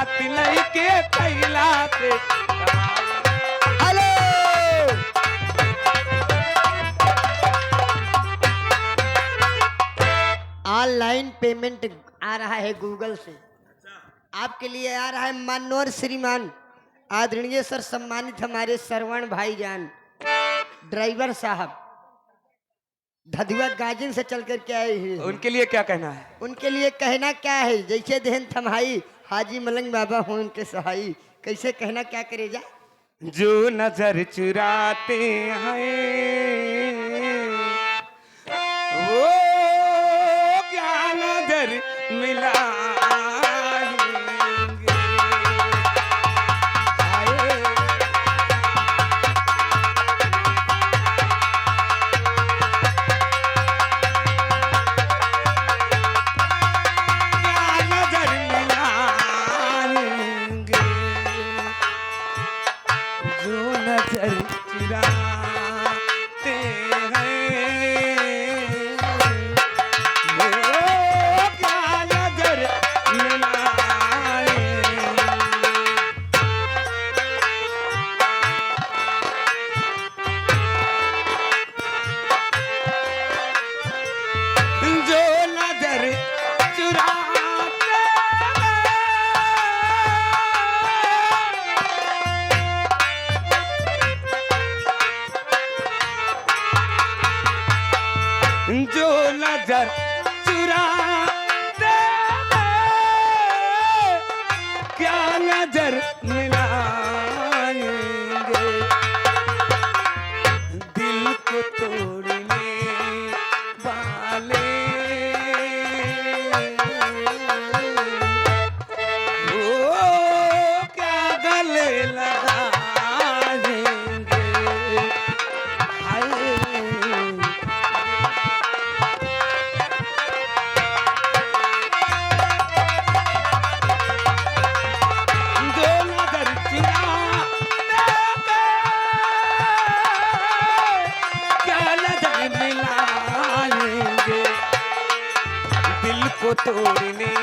बात नहीं के कैला से हेलो ऑनलाइन पेमेंट आ रहा है गूगल से, आपके लिए आ रहा है माननीय श्रीमान आदरणीय सर सम्मानित हमारे श्रवण भाईजान ड्राइवर साहब धधुआ गाजिन से चल कर के आए हैं। उनके लिए क्या कहना है? उनके लिए कहना क्या है, जैसे देहन थमाई हाजी मलंग बाबा हो उनके सहाई, कैसे कहना क्या करे जा। जो नजर चुराते हैं वो क्या नजर मिलाएंगे। क्या नजर मिलाएंगे जो नजर चुराते हैं वो क्या नजर मिलाएंगे। जो नजर चुराते हैं जो नजर चुराते हैं क्या नजर मिलाएंगे। दिल को तोड़ने वाले वो क्या गले लगाएंगे। हाय जो नजर चुराते हैं क्या नजर मिलाएंगे। दिल को तोड़ने